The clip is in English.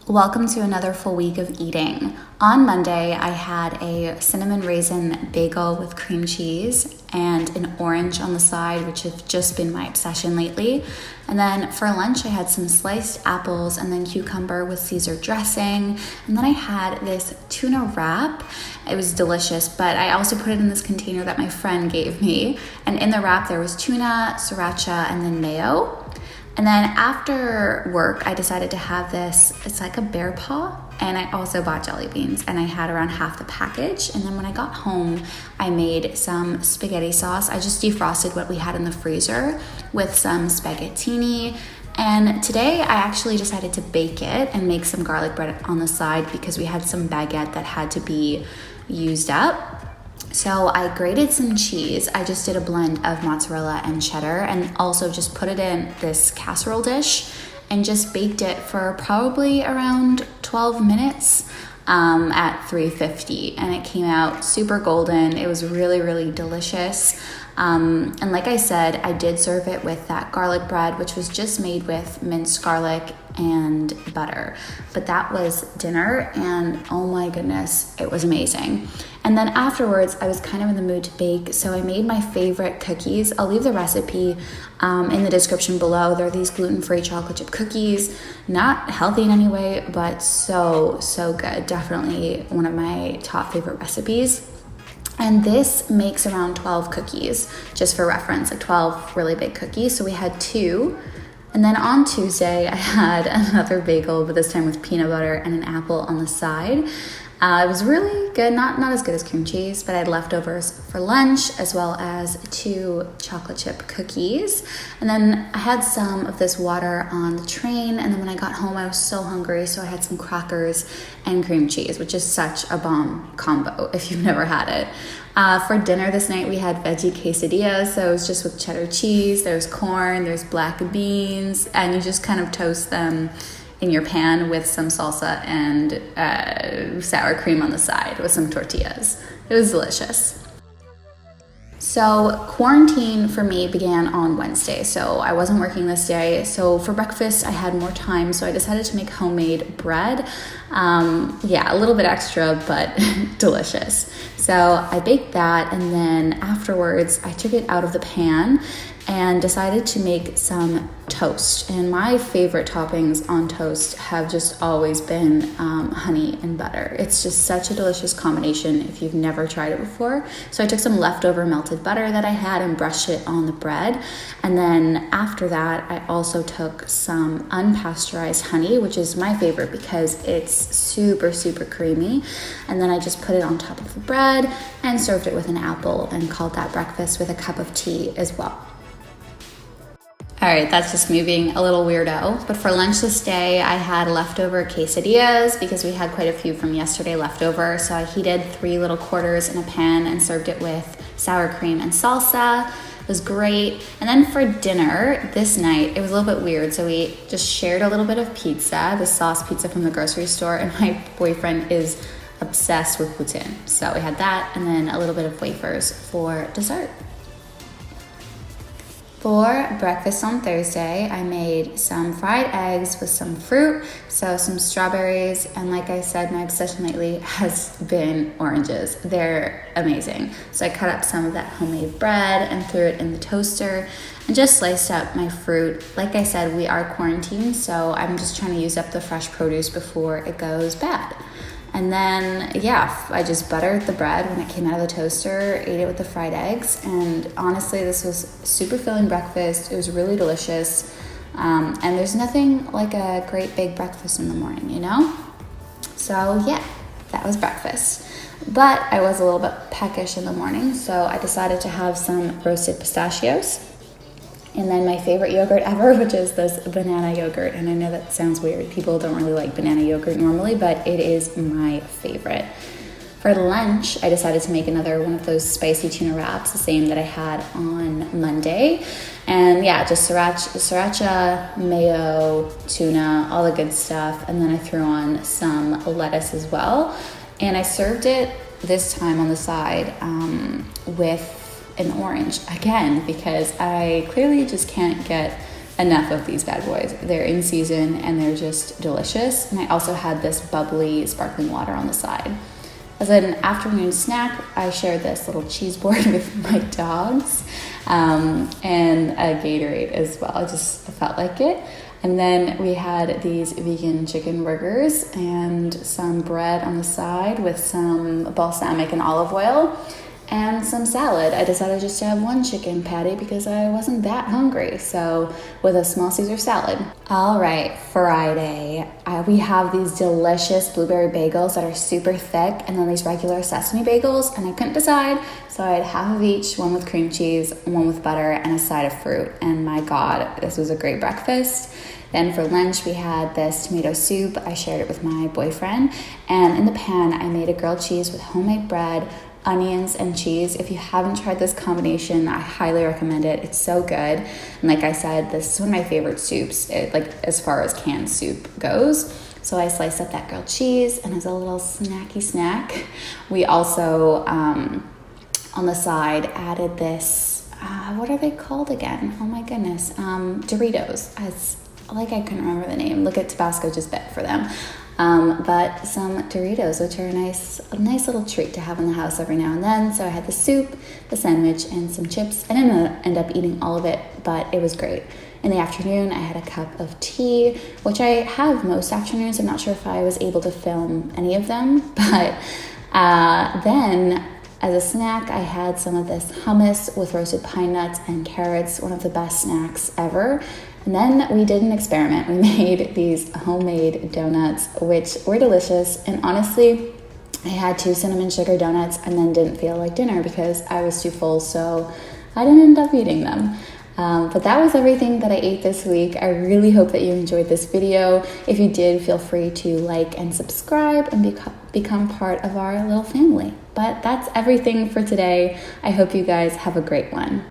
Welcome to another full week of eating. On Monday, I had a cinnamon raisin bagel with cream cheese and an orange on the side, which have just been my obsession lately. And then for lunch, I had some sliced apples and then cucumber with Caesar dressing. And then I had this tuna wrap. It was delicious, but I also put it in this container that my friend gave me. And in the wrap, there was tuna, sriracha, and then mayo. And then after work, I decided to have this, it's like a bear paw, and I also bought jelly beans, and I had around half the package. And then when I got home, I made some spaghetti sauce. I just defrosted what we had in the freezer with some spaghettini. And today I actually decided to bake it and make some garlic bread on the side because we had some baguette that had to be used up. So I grated some cheese. I just did a blend of mozzarella and cheddar and also just put it in this casserole dish and just baked it for probably around 12 minutes at 350. And it came out super golden. It was really, really delicious. And like I said, I did serve it with that garlic bread, which was just made with minced garlic and butter. But that was dinner, and oh my goodness, it was amazing. And then afterwards, I was kind of in the mood to bake, so I made my favorite cookies. I'll leave the recipe in the description below. They're these gluten-free chocolate chip cookies, not healthy in any way, but so good. Definitely one of my top favorite recipes. And this makes around 12 cookies, just for reference, like 12 really big cookies. So we had 2. And then on Tuesday, I had another bagel, but this time with peanut butter and an apple on the side. It was really good, not as good as cream cheese, but I had leftovers for lunch as well as 2 chocolate chip cookies. And then I had some of this water on the train, and then when I got home, I was so hungry, so I had some crackers and cream cheese, which is such a bomb combo if you've never had it. For dinner this night, we had veggie quesadillas, so it was just with cheddar cheese, there's corn, there's black beans, and you just kind of toast them in your pan with some salsa and sour cream on the side with some tortillas. It was delicious. So quarantine for me began on Wednesday, so I wasn't working this day. So for breakfast, I had more time, so I decided to make homemade bread. A little bit extra, but delicious. So I baked that, and then afterwards, I took it out of the pan and decided to make some toast. And my favorite toppings on toast have just always been honey and butter. It's just such a delicious combination if you've never tried it before. So I took some leftover melted butter that I had and brushed it on the bread. And then after that, I also took some unpasteurized honey, which is my favorite because it's super, super creamy. And then I just put it on top of the bread and served it with an apple and called that breakfast with a cup of tea as well. All right, that's just me being a little weirdo. But for lunch this day, I had leftover quesadillas because we had quite a few from yesterday left over. So I heated 3 little quarters in a pan and served it with sour cream and salsa. It was great. And then for dinner this night, it was a little bit weird. So we just shared a little bit of pizza, the sauce pizza from the grocery store. And my boyfriend is obsessed with poutine. So we had that and then a little bit of wafers for dessert. For breakfast on Thursday, I made some fried eggs with some fruit, so some strawberries, and like I said, my obsession lately has been oranges. They're amazing. So I cut up some of that homemade bread and threw it in the toaster and just sliced up my fruit. Like I said, we are quarantined, so I'm just trying to use up the fresh produce before it goes bad. And then, I just buttered the bread when it came out of the toaster, ate it with the fried eggs, and honestly, this was super filling breakfast. It was really delicious, and there's nothing like a great big breakfast in the morning, you know? So that was breakfast. But I was a little bit peckish in the morning, so I decided to have some roasted pistachios. And then my favorite yogurt ever, which is this banana yogurt. And I know that sounds weird. People don't really like banana yogurt normally, but it is my favorite. For lunch, I decided to make another one of those spicy tuna wraps, the same that I had on Monday. And just sriracha, mayo, tuna, all the good stuff. And then I threw on some lettuce as well. And I served it this time on the side with an orange again because I clearly just can't get enough of these bad boys. They're in season and they're just delicious. And I also had this bubbly sparkling water on the side. As an afternoon snack, I shared this little cheese board with my dogs and a Gatorade as well. I just felt like it. And then we had these vegan chicken burgers and some bread on the side with some balsamic and olive oil and some salad. I decided just to have one chicken patty because I wasn't that hungry, so with a small Caesar salad. All right, Friday, we have these delicious blueberry bagels that are super thick, and then these regular sesame bagels, and I couldn't decide, so I had half of each, one with cream cheese, one with butter, and a side of fruit, and my God, this was a great breakfast. Then for lunch, we had this tomato soup. I shared it with my boyfriend, and in the pan, I made a grilled cheese with homemade bread, onions and cheese. If you haven't tried this combination, I highly recommend it. It's so good. And like I said, this is one of my favorite soups, like as far as canned soup goes. So I sliced up that grilled cheese, and as a little snacky snack, we also on the side added this, what are they called again? Oh my goodness, Doritos. I couldn't remember the name. Look at Tabasco just bet for them. But some Doritos, which are a nice little treat to have in the house every now and then. So I had the soup, the sandwich, and some chips. I didn't end up eating all of it, but it was great. In the afternoon, I had a cup of tea, which I have most afternoons. I'm not sure if I was able to film any of them, but then as a snack, I had some of this hummus with roasted pine nuts and carrots, one of the best snacks ever. And then we did an experiment. We made these homemade donuts, which were delicious. And honestly, I had 2 cinnamon sugar donuts and then didn't feel like dinner because I was too full, so I didn't end up eating them. But that was everything that I ate this week. I really hope that you enjoyed this video. If you did, feel free to like and subscribe and become part of our little family. But that's everything for today. I hope you guys have a great one.